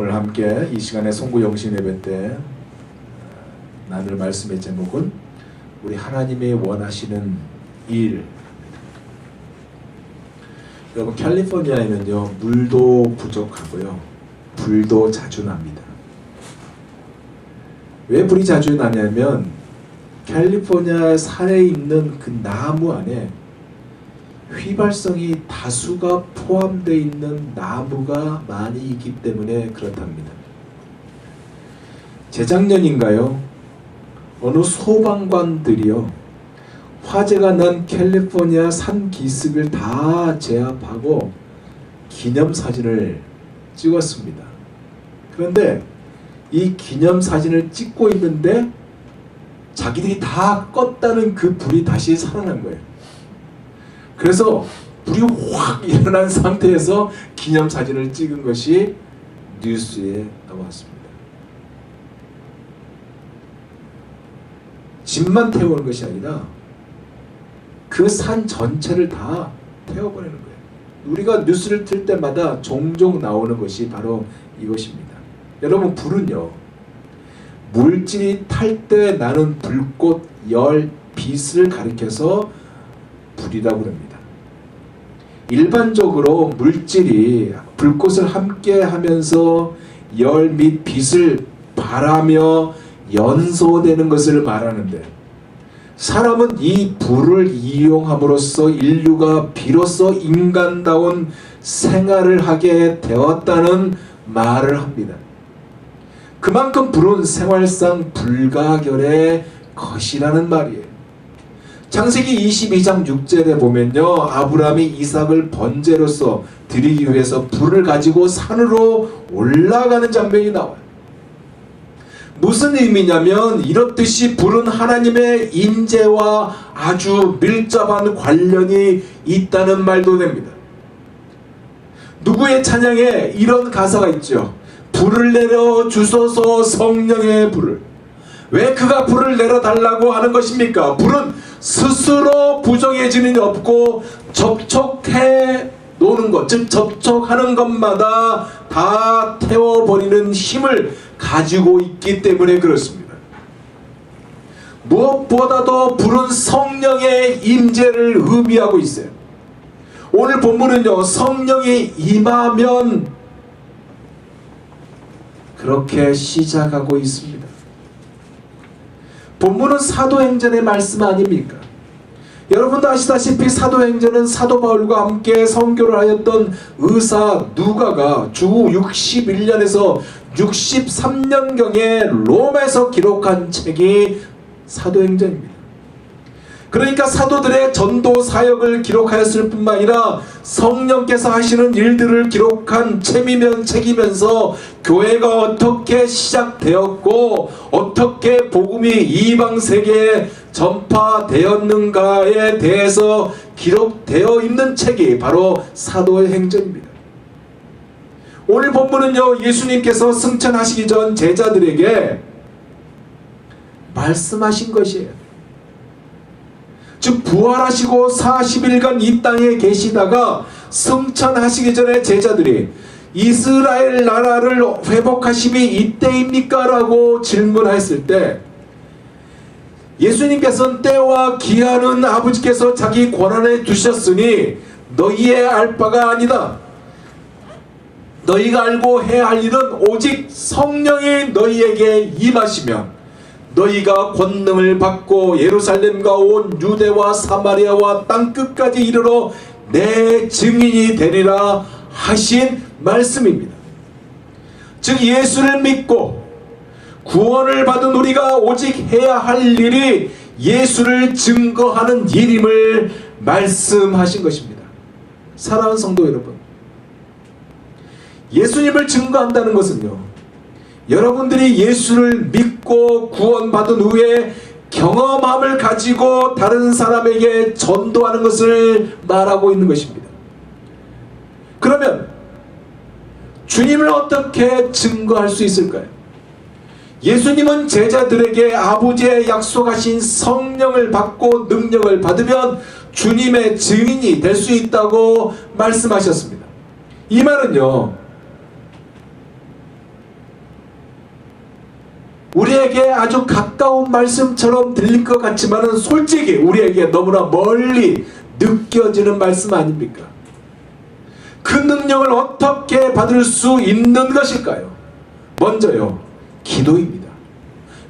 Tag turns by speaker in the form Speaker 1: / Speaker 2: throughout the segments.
Speaker 1: 오늘 함께 이 시간에 송구 영신 예배 때 나눌 말씀의 제목은 우리 하나님의 원하시는 일. 여러분, 캘리포니아에는요 물도 부족하고요 불도 자주 납니다. 왜 불이 자주 나냐면 캘리포니아 산에 있는 그 나무 안에 휘발성이 다수가 포함되어 있는 나무가 많이 있기 때문에 그렇답니다. 재작년인가요? 어느 소방관들이요 화재가 난 캘리포니아 산 기슭을 다 제압하고 기념사진을 찍었습니다. 그런데 이 기념사진을 찍고 있는데 자기들이 다 껐다는 그 불이 다시 살아난 거예요. 그래서 불이 확 일어난 상태에서 기념사진을 찍은 것이 뉴스에 나왔습니다. 집만 태우는 것이 아니라 그 산 전체를 다 태워버리는 거예요. 우리가 뉴스를 틀 때마다 종종 나오는 것이 바로 이것입니다. 여러분, 불은요 물질이 탈 때 나는 불꽃, 열, 빛을 가리켜서 불이라고 합니다. 일반적으로 물질이 불꽃을 함께 하면서 열 및 빛을 발하며 연소되는 것을 말하는데, 사람은 이 불을 이용함으로써 인류가 비로소 인간다운 생활을 하게 되었다는 말을 합니다. 그만큼 불은 생활상 불가결의 것이라는 말이에요. 창세기 22장 6절에 보면요 아브라함이 이삭을 번제로서 드리기 위해서 불을 가지고 산으로 올라가는 장면이 나와요. 무슨 의미냐면 이렇듯이 불은 하나님의 인재와 아주 밀접한 관련이 있다는 말도 됩니다. 누구의 찬양에 이런 가사가 있죠. 불을 내려 주소서 성령의 불을. 왜 그가 불을 내려달라고 하는 것입니까? 불은 스스로 부정해지는 게 없고 접촉해 노는 것, 즉 접촉하는 것마다 다 태워버리는 힘을 가지고 있기 때문에 그렇습니다. 무엇보다도 불은 성령의 임재를 의미하고 있어요. 오늘 본문은요 성령이 임하면 그렇게 시작하고 있습니다. 본문은 사도행전의 말씀 아닙니까? 여러분도 아시다시피 사도행전은 사도 바울과 함께 선교를 하였던 의사 누가가 주 61년에서 63년경에 롬에서 기록한 책이 사도행전입니다. 그러니까 사도들의 전도 사역을 기록하였을 뿐만 아니라 성령께서 하시는 일들을 기록한 책이면서 교회가 어떻게 시작되었고 어떻게 복음이 이방 세계에 전파되었는가에 대해서 기록되어 있는 책이 바로 사도행전입니다. 오늘 본문은요 예수님께서 승천하시기 전 제자들에게 말씀하신 것이에요. 즉 부활하시고 40일간 이 땅에 계시다가 승천하시기 전에 제자들이 이스라엘 나라를 회복하심이 이때입니까? 라고 질문했을 때 예수님께서는 때와 기한은 아버지께서 자기 권한에 두셨으니 너희의 알 바가 아니다. 너희가 알고 해야 할 일은 오직 성령이 너희에게 임하시면 너희가 권능을 받고 예루살렘과 온 유대와 사마리아와 땅끝까지 이르러 내 증인이 되리라 하신 말씀입니다. 즉 예수를 믿고 구원을 받은 우리가 오직 해야 할 일이 예수를 증거하는 일임을 말씀하신 것입니다. 사랑하는 성도 여러분, 예수님을 증거한다는 것은요 여러분들이 예수를 믿고 구원받은 후에 경험함을 가지고 다른 사람에게 전도하는 것을 말하고 있는 것입니다. 그러면 주님을 어떻게 증거할 수 있을까요? 예수님은 제자들에게 아버지의 약속하신 성령을 받고 능력을 받으면 주님의 증인이 될 수 있다고 말씀하셨습니다. 이 말은요 우리에게 아주 가까운 말씀처럼 들릴 것 같지만은 솔직히 우리에게 너무나 멀리 느껴지는 말씀 아닙니까? 그 능력을 어떻게 받을 수 있는 것일까요? 먼저요, 기도입니다.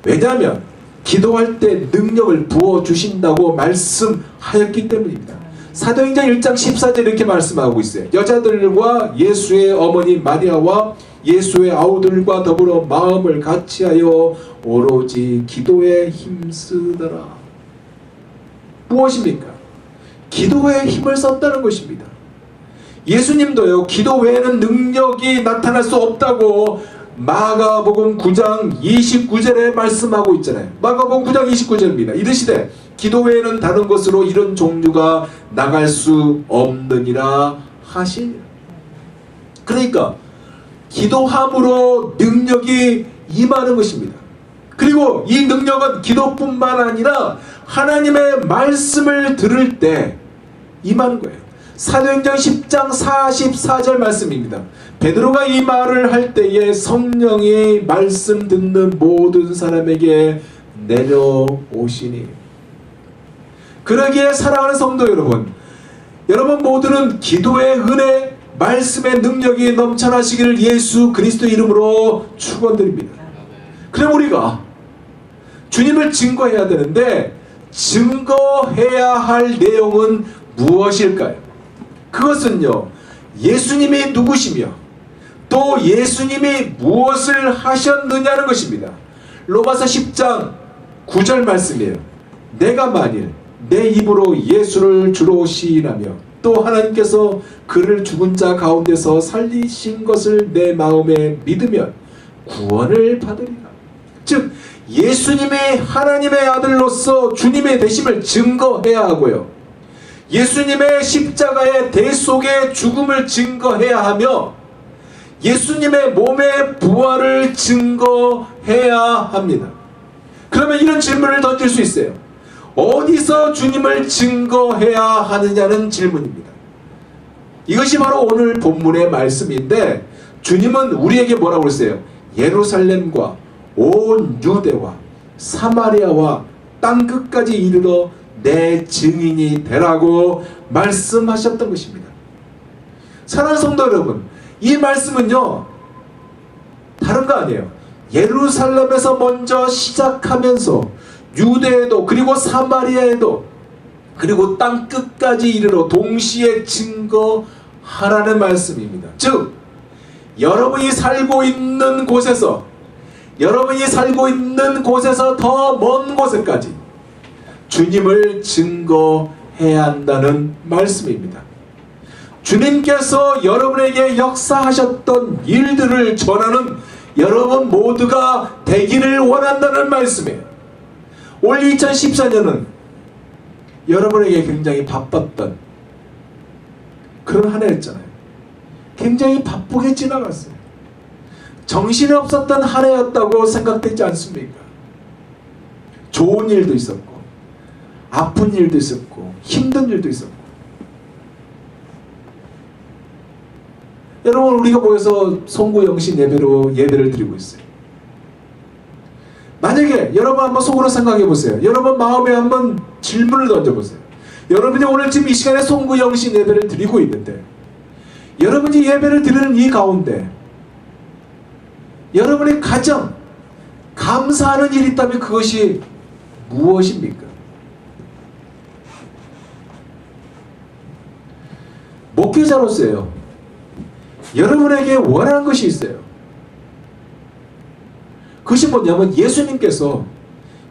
Speaker 1: 왜냐하면 기도할 때 능력을 부어주신다고 말씀하였기 때문입니다. 사도행전 1장 14절 이렇게 말씀하고 있어요. 여자들과 예수의 어머니 마리아와 예수의 아우들과 더불어 마음을 같이하여 오로지 기도에 힘쓰더라. 무엇입니까? 기도에 힘을 썼다는 것입니다. 예수님도요, 기도 외에는 능력이 나타날 수 없다고 마가복음 9장 29절에 말씀하고 있잖아요. 마가복음 9장 29절입니다. 이르시되 기도 외에는 다른 것으로 이런 종류가 나갈 수 없느니라 하시니라. 그러니까 기도함으로 능력이 임하는 것입니다. 그리고 이 능력은 기도뿐만 아니라 하나님의 말씀을 들을 때 임하는 거예요. 사도행전 10장 44절 말씀입니다. 베드로가 이 말을 할 때에 성령이 말씀 듣는 모든 사람에게 내려오시니. 그러기에 사랑하는 성도 여러분, 여러분 모두는 기도의 은혜, 말씀의 능력이 넘쳐나시기를 예수 그리스도 이름으로 축원드립니다. 그럼 우리가 주님을 증거해야 되는데 증거해야 할 내용은 무엇일까요? 그것은요, 예수님이 누구시며 또 예수님이 무엇을 하셨느냐는 것입니다. 로마서 10장 9절 말씀이에요. 내가 만일 내 입으로 예수를 주로 시인하며 또 하나님께서 그를 죽은 자 가운데서 살리신 것을 내 마음에 믿으면 구원을 받으리라. 즉 예수님이 하나님의 아들로서 주님의 되심을 증거해야 하고요, 예수님의 십자가의 대속의 죽음을 증거해야 하며 예수님의 몸의 부활을 증거해야 합니다. 그러면 이런 질문을 던질 수 있어요. 어디서 주님을 증거해야 하느냐는 질문입니다. 이것이 바로 오늘 본문의 말씀인데, 주님은 우리에게 뭐라고 했어요? 예루살렘과 온 유대와 사마리아와 땅끝까지 이르러 내 증인이 되라고 말씀하셨던 것입니다. 사랑하는 성도 여러분, 이 말씀은요, 다른 거 아니에요. 예루살렘에서 먼저 시작하면서 유대에도 그리고 사마리아에도 그리고 땅끝까지 이르러 동시에 증거하라는 말씀입니다. 즉 여러분이 살고 있는 곳에서 더 먼 곳에까지 주님을 증거해야 한다는 말씀입니다. 주님께서 여러분에게 역사하셨던 일들을 전하는 여러분 모두가 되기를 원한다는 말씀이에요. 올 2014년은 여러분에게 굉장히 바빴던 그런 한 해였잖아요. 굉장히 바쁘게 지나갔어요. 정신이 없었던 한 해였다고 생각되지 않습니까? 좋은 일도 있었고 아픈 일도 있었고 힘든 일도 있었고. 여러분, 우리가 모여서 송구영신 예배를 드리고 있어요. 만약에 여러분 한번 속으로 생각해 보세요. 여러분 마음에 한번 질문을 던져보세요. 여러분이 오늘 지금 이 시간에 송구영신 예배를 드리고 있는데, 여러분이 예배를 드리는 이 가운데 여러분이 가장 감사하는 일이 있다면 그것이 무엇입니까? 목회자로서요, 여러분에게 원하는 것이 있어요. 그것이 뭐냐면 예수님께서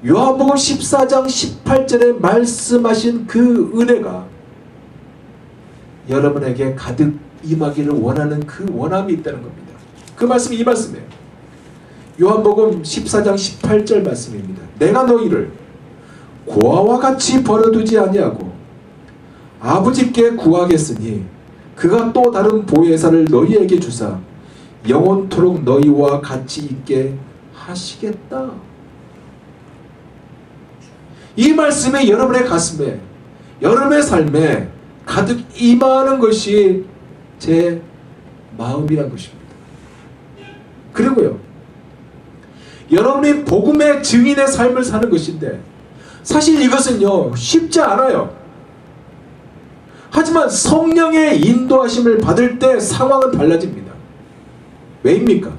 Speaker 1: 요한복음 14장 18절에 말씀하신 그 은혜가 여러분에게 가득 임하기를 원하는 그 원함이 있다는 겁니다. 그 말씀이 이 말씀이에요. 요한복음 14장 18절 말씀입니다. 내가 너희를 고아와 같이 버려두지 아니하고 아버지께 구하겠으니 그가 또 다른 보혜사를 너희에게 주사 영원토록 너희와 같이 있게 하시겠다. 이 말씀이 여러분의 가슴에, 여러분의 삶에 가득 임하는 것이 제 마음이란 것입니다. 그리고요, 여러분이 복음의 증인의 삶을 사는 것인데 사실 이것은요 쉽지 않아요. 하지만 성령의 인도하심을 받을 때 상황은 달라집니다. 왜입니까?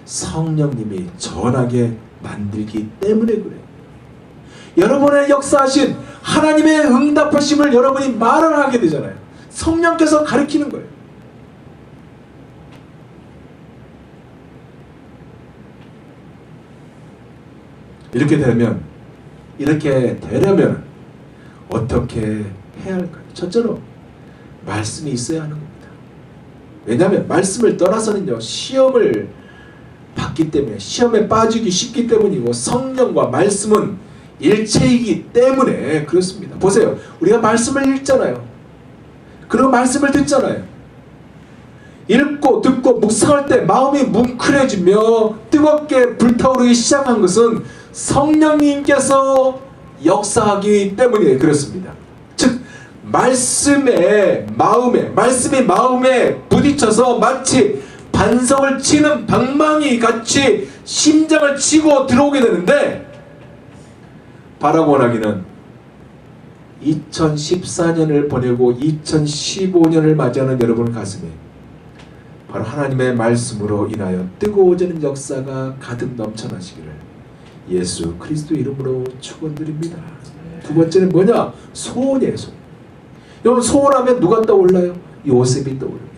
Speaker 1: 성령님이 전하게 만들기 때문에 그래요. 여러분의 역사하신 하나님의 응답하심을 여러분이 말을 하게 되잖아요. 성령께서 가르치는 거예요. 이렇게 되려면 어떻게 해야 할까요? 첫째로 말씀이 있어야 하는 겁니다. 왜냐하면 말씀을 떠나서는요 시험을 받기 때문에, 시험에 빠지기 쉽기 때문이고, 성령과 말씀은 일체이기 때문에 그렇습니다. 보세요. 우리가 말씀을 읽잖아요. 그리고 말씀을 듣잖아요. 읽고 듣고 묵상할 때 마음이 뭉클해지며 뜨겁게 불타오르기 시작한 것은 성령님께서 역사하기 때문에 그렇습니다. 즉 말씀이 마음에 부딪혀서 마치 반석을 치는 방망이 같이 심장을 치고 들어오게 되는데, 바라고 원하기는 2014년을 보내고 2015년을 맞이하는 여러분 가슴에 바로 하나님의 말씀으로 인하여 뜨거워지는 역사가 가득 넘쳐나시기를 예수 그리스도 이름으로 축원드립니다. 두 번째는 뭐냐? 소원이에요. 소원. 여러분 소원하면 누가 떠올라요? 요셉이 떠오릅니다.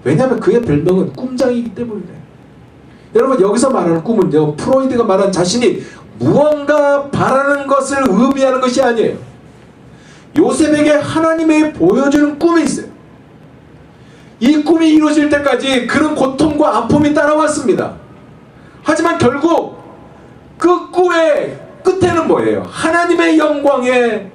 Speaker 1: 왜냐하면 그의 별명은 꿈장이기 때문에. 여러분 여기서 말하는 꿈은요 프로이드가 말한 자신이 무언가 바라는 것을 의미하는 것이 아니에요. 요셉에게 하나님이 보여주는 꿈이 있어요. 이 꿈이 이루어질 때까지 그런 고통과 아픔이 따라왔습니다. 하지만 결국 그 꿈의 끝에는 뭐예요? 하나님의 영광의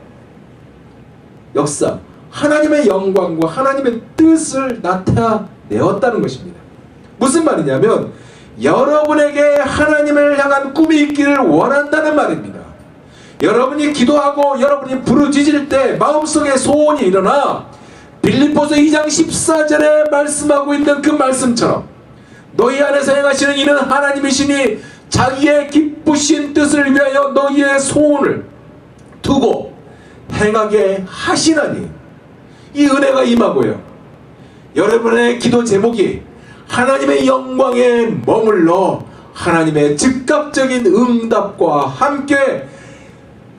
Speaker 1: 역사, 하나님의 영광과 하나님의 뜻을 나타내었다는 것입니다. 무슨 말이냐면 여러분에게 하나님을 향한 꿈이 있기를 원한다는 말입니다. 여러분이 기도하고 여러분이 부르짖을 때 마음속에 소원이 일어나 빌립보서 2장 14절에 말씀하고 있는 그 말씀처럼 너희 안에서 행하시는 이는 하나님이시니 자기의 기쁘신 뜻을 위하여 너희의 소원을 두고 행하게 하시나니, 이 은혜가 임하고요. 여러분의 기도 제목이 하나님의 영광에 머물러 하나님의 즉각적인 응답과 함께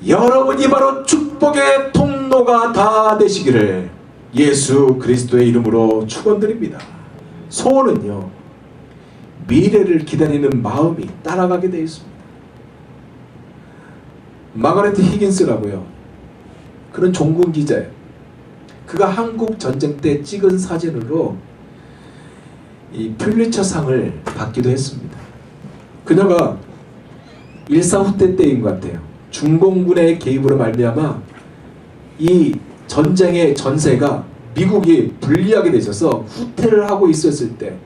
Speaker 1: 여러분이 바로 축복의 통로가 다 되시기를 예수 그리스도의 이름으로 축원드립니다. 소원은요 미래를 기다리는 마음이 따라가게 되어 있습니다. 마가레트 히긴스라고요, 그런 종군 기자예요. 그가 한국 전쟁 때 찍은 사진으로 이 퓰리처상을 받기도 했습니다. 그녀가 1.4 후퇴 때인 것 같아요. 중공군의 개입으로 말미암아 이 전쟁의 전세가 미국이 불리하게 되셔서 후퇴를 하고 있었을 때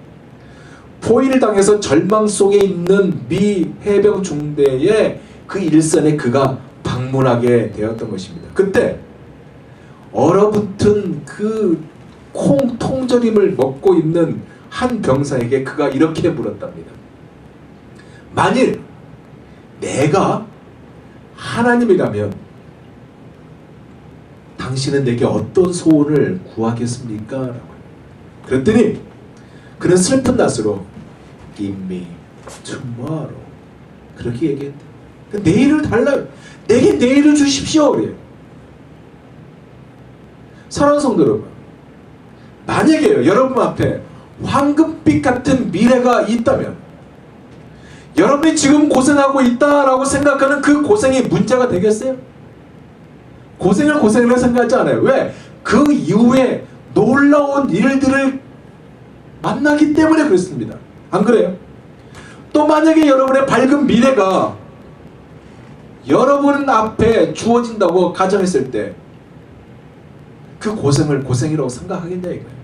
Speaker 1: 포위를 당해서 절망 속에 있는 미 해병 중대의 그 일선에 그가 방문하게 되었던 것입니다. 그때 얼어붙은 그 콩 통조림을 먹고 있는 한 병사에게 그가 이렇게 물었답니다. 만일 내가 하나님이라면 당신은 내게 어떤 소원을 구하겠습니까? 라고. 그랬더니 그는 슬픈 낯으로 Give me tomorrow 그렇게 얘기했대. 내일을 달라요. 내게 내일을 주십시오. 그래요. 사랑하는 성도 여러분, 만약에요 여러분 앞에 황금빛 같은 미래가 있다면, 여러분이 지금 고생하고 있다라고 생각하는 그 고생이 문제가 되겠어요? 고생을 생각하지 않아요. 왜? 그 이후에 놀라운 일들을 만나기 때문에 그렇습니다. 안 그래요? 또 만약에 여러분의 밝은 미래가 여러분 앞에 주어진다고 가정했을 때 그 고생을 고생이라고 생각하겠냐 이거예요.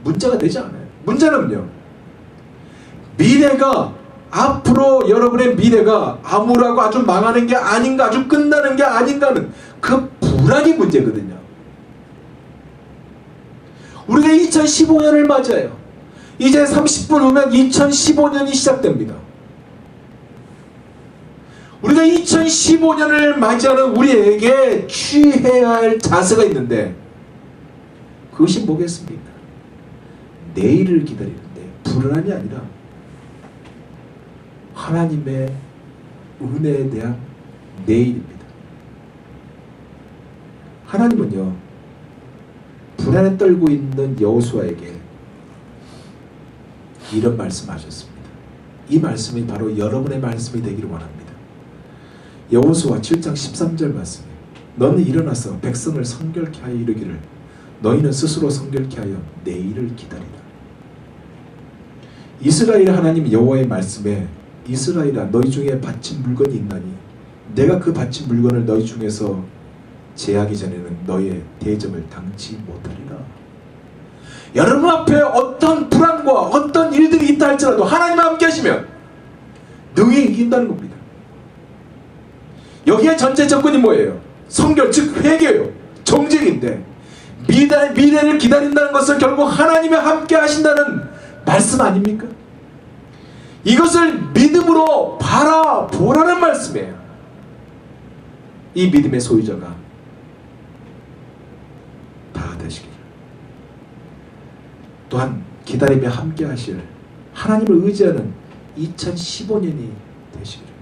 Speaker 1: 문제가 되지 않아요. 문제는요, 미래가 앞으로 여러분의 미래가 암울하고 아주 망하는 게 아닌가, 아주 끝나는 게 아닌가는 그 불안이 문제거든요. 우리가 2015년을 맞아요. 이제 30분 후면 2015년이 시작됩니다. 우리가 2015년을 맞이하는 우리에게 취해야 할 자세가 있는데 그것이 뭐겠습니까? 내일을 기다리는데 불안이 아니라 하나님의 은혜에 대한 내일입니다. 하나님은요, 불안에 떨고 있는 여호수아에게 이런 말씀하셨습니다. 이 말씀이 바로 여러분의 말씀이 되기를 원합니다. 여호수아 7장 13절 말씀. 너는 일어나서 백성을 성결케 하여 이르기를 너희는 스스로 성결케 하여 내일을 기다리라. 이스라엘 하나님 여호와의 말씀에 이스라엘아 너희 중에 바친 물건이 있나니 내가 그 바친 물건을 너희 중에서 제하기 전에는 너희의 대접을 당치 못하리라. 여러분 앞에 어떤 불안과 어떤 일들이 있다 할지라도 하나님 함께 하시면 능히 이긴다는 겁니다. 여기에 전제 조건이 뭐예요? 성결, 즉 회개요. 정직인데 미래를 기다린다는 것은 결국 하나님이 함께 하신다는 말씀 아닙니까? 이것을 믿음으로 바라보라는 말씀이에요. 이 믿음의 소유자가 다 되시기를. 또한 기다리며 함께 하실 하나님을 의지하는 2015년이 되시기를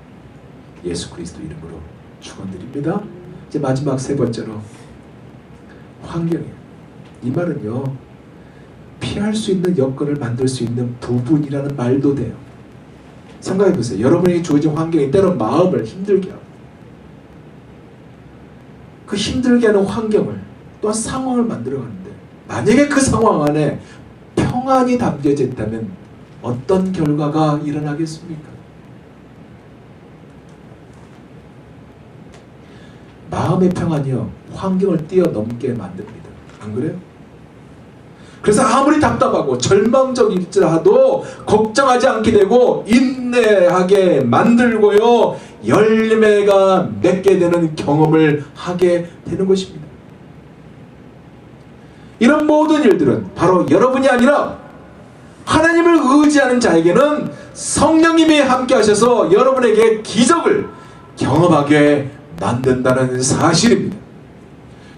Speaker 1: 예수 그리스도 이름으로 축원드립니다. 이제 마지막 세 번째로 환경이에요. 이 말은요, 피할 수 있는 여건을 만들 수 있는 부분이라는 말도 돼요. 생각해 보세요. 여러분에게 주어진 환경이 때론 마음을 힘들게 하고 그 힘들게 하는 환경을 또한 상황을 만들어가는데 만약에 그 상황 안에 평안이 담겨져 있다면 어떤 결과가 일어나겠습니까? 마음의 평안이요, 환경을 뛰어넘게 만듭니다. 안 그래요? 그래서 아무리 답답하고 절망적일지라도 걱정하지 않게 되고 인내하게 만들고요, 열매가 맺게 되는 경험을 하게 되는 것입니다. 이런 모든 일들은 바로 여러분이 아니라 하나님을 의지하는 자에게는 성령님이 함께 하셔서 여러분에게 기적을 경험하게 만든다는 사실입니다.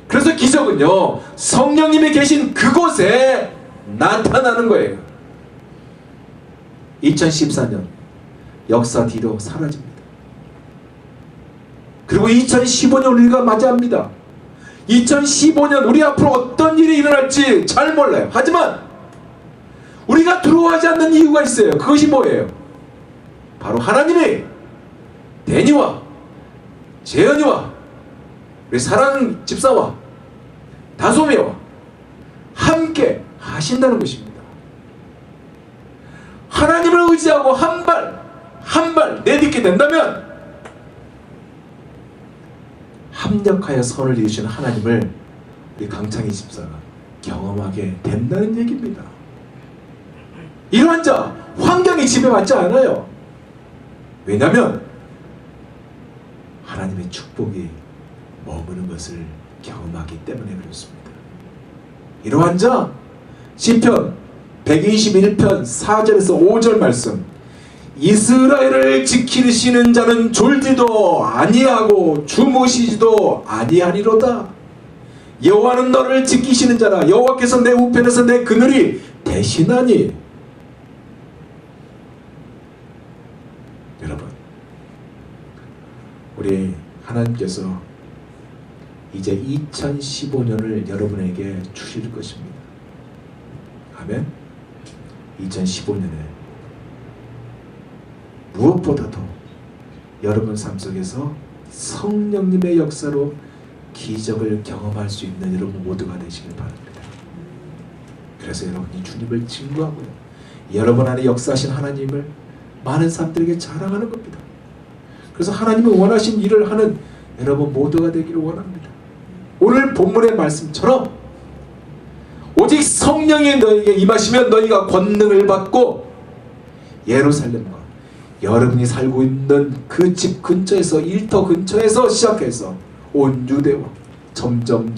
Speaker 1: 그래서 기적은요, 성령님이 계신 그곳에 나타나는 거예요. 2014년 역사 뒤로 사라집니다. 그리고 2015년 우리가 맞이합니다. 2015년 우리 앞으로 어떤 일이 일어날지 잘 몰라요. 하지만 우리가 두려워하지 않는 이유가 있어요. 그것이 뭐예요? 바로 하나님이 데니와 재현이와 우리 사랑 집사와 다솜이와 함께 하신다는 것입니다. 하나님을 의지하고 한 발 내딛게 된다면 합력하여 선을 이루시는 하나님을 우리 강창희 집사가 경험하게 된다는 얘기입니다. 이러한 자 환경이 지배받지 않아요. 왜냐하면 하나님의 축복이 머무는 것을 경험하기 때문에 그렇습니다. 이러한 자 시편 121편 4절에서 5절 말씀, 이스라엘을 지키시는 자는 졸지도 아니하고 주무시지도 아니하리로다. 여호와는 너를 지키시는 자라. 여호와께서 내 우편에서 내 그늘이 되시나니. 여러분, 우리 하나님께서 이제 2015년을 여러분에게 주실 것입니다. 아멘. 2015년에 무엇보다도 여러분 삶 속에서 성령님의 역사로 기적을 경험할 수 있는 여러분 모두가 되시길 바랍니다. 그래서 여러분이 주님을 증거하고요, 여러분 안에 역사하신 하나님을 많은 사람들에게 자랑하는 겁니다. 그래서 하나님이 원하신 일을 하는 여러분 모두가 되기를 원합니다. 오늘 본문의 말씀처럼 오직 성령이 너희에게 임하시면 너희가 권능을 받고 예루살렘과 여러분이 살고 있는 그 집 근처에서, 일터 근처에서 시작해서 온 유대와 점점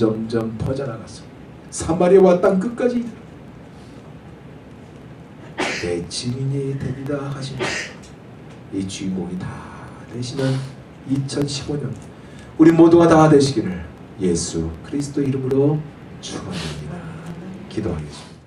Speaker 1: 퍼져나가서 사마리아와 땅 끝까지 내 증인이 되리라 하시니 이 주인공이 다 되시는 2015년 우리 모두가 다 되시기를 예수 그리스도 이름으로 축원합니다. 기도하겠습니다.